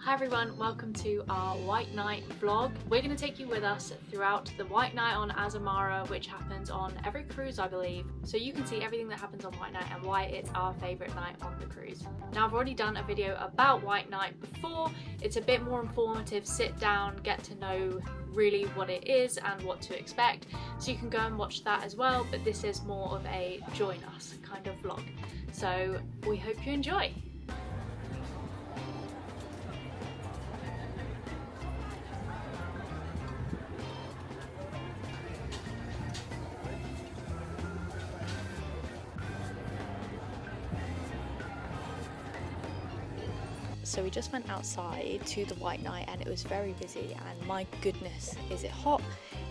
Hi everyone, welcome to our White Night vlog. We're going to take you with us throughout the White Night on Azamara, which happens on every cruise I believe, so you can see everything that happens on White Night and why it's our favourite night on the cruise. Now I've already done a video about White Night before. It's a bit more informative, sit down, get to know really what it is and what to expect, so you can go and watch that as well, but this is more of a join us kind of vlog, so we hope you enjoy. So we just went outside to the White Night and it was very busy, and my goodness, is it hot.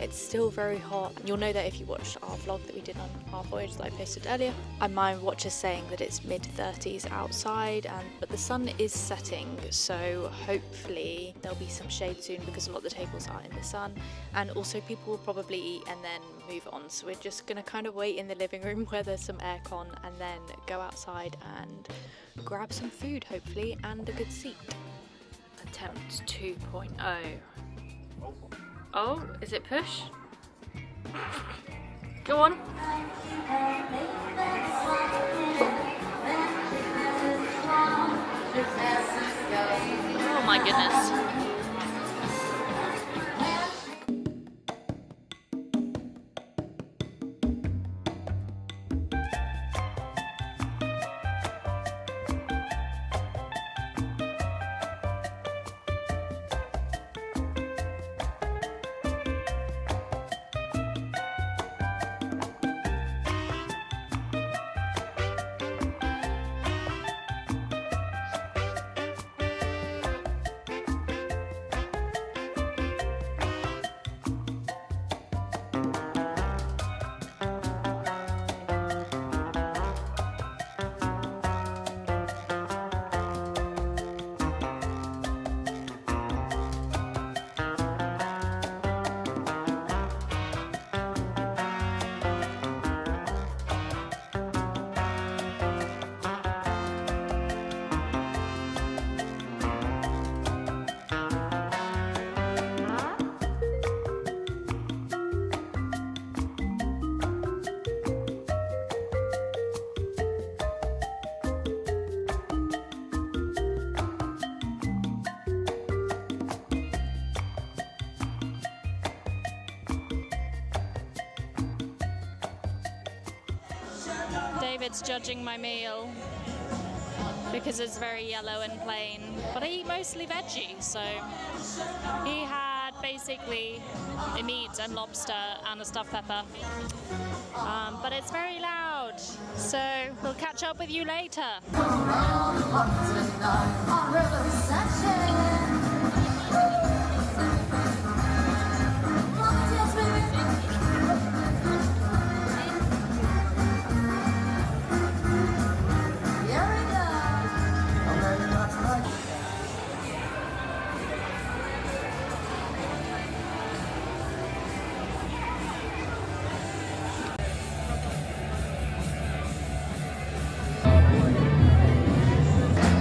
It's still very hot. You'll know that if you watched our vlog that we did on our voyage that I posted earlier. And my watch is saying that it's mid-30s outside, but the sun is setting, so hopefully there'll be some shade soon because a lot of the tables are in the sun, and also people will probably eat and then move on. So we're just gonna kind of wait in the living room where there's some aircon and then go outside and grab some food hopefully and a good seat. Attempt 2.0. Oh, is it push? Go on. Oh my goodness. David's judging my meal because it's very yellow and plain, but I eat mostly veggie, so he had basically a meat and lobster and a stuffed pepper, but it's very loud, so we'll catch up with you later.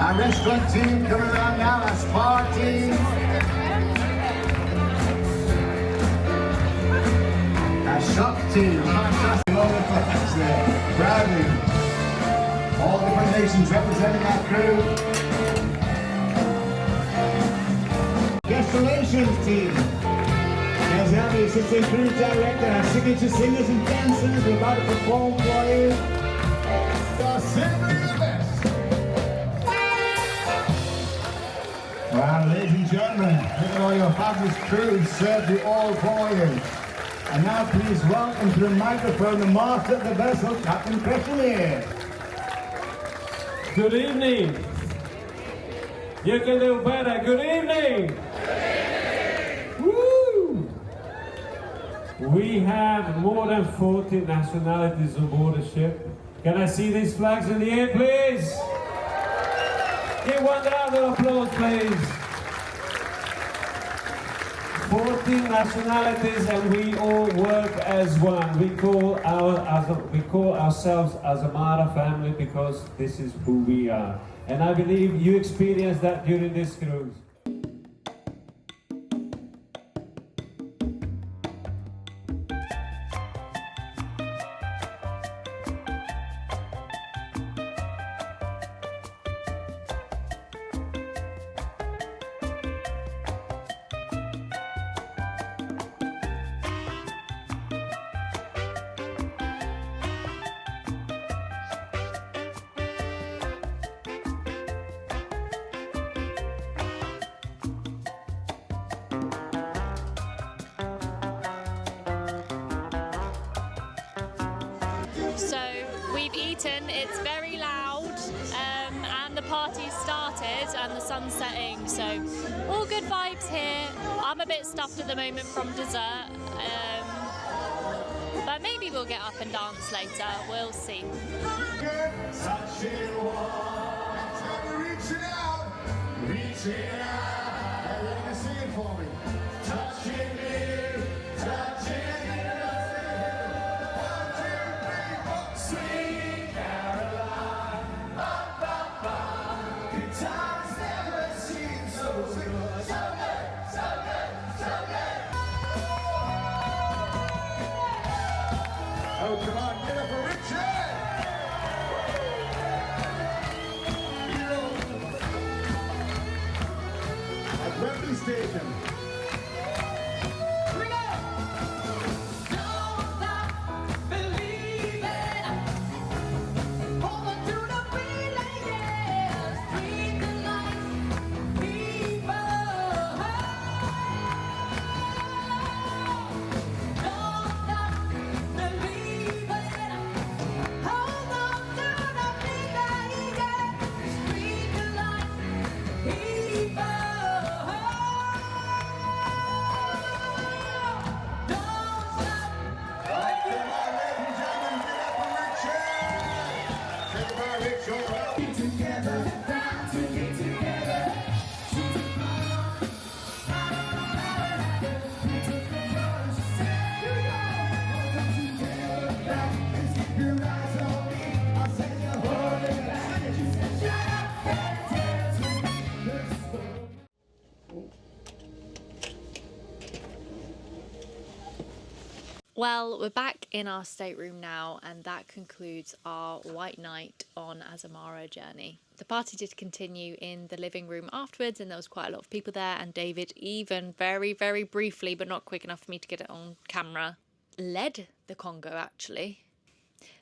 Our restaurant team coming around now, our spa team. Our shop team, fantastic moment for us there. Proudly, all different nations representing our crew. Guest relations team. There's our assistant cruise director, our signature singers and dancers. We're about to perform for you. The simply the best. Well, ladies and gentlemen, look at all your fabulous crews served you all voyage. And now please welcome to the microphone the master of the vessel, Captain Cresselier. Good evening. You can do better. Good evening. Woo! We have more than 40 nationalities on board the ship. Can I see these flags in the air, please? Give one round of applause, please. 14 nationalities, and we all work as one. We call ourselves Azamara family because this is who we are. And I believe you experienced that during this cruise. beaten. It's very loud, and the party's started and the sun's setting, so all good vibes here. I'm a bit stuffed at the moment from dessert, but maybe we'll get up and dance later. We'll see. Reaching out, everybody sing it for me. Touching me, touching you. 1, 2, 3, 4. Sweet Caroline, ba ba ba. Good times never seem so good, so good, so good, so good. Oh, come on, get up for Richard. Wembley Station. Here we go! Don't stop believing. Hold on to the feeling, yeah. Breathe the life, people. Don't stop believing. Hold on to the feeling, yeah. Breathe the life, people. Well, we're back in our stateroom now, and that concludes our white night on Azamara Journey. The party did continue in the living room afterwards, and there was quite a lot of people there, and David even very, very briefly, but not quick enough for me to get it on camera, led the Congo actually.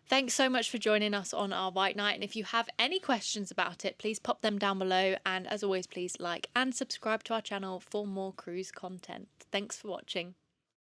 Thanks so much for joining us on our white night, and if you have any questions about it, please pop them down below, and as always, please like and subscribe to our channel for more cruise content. Thanks for watching.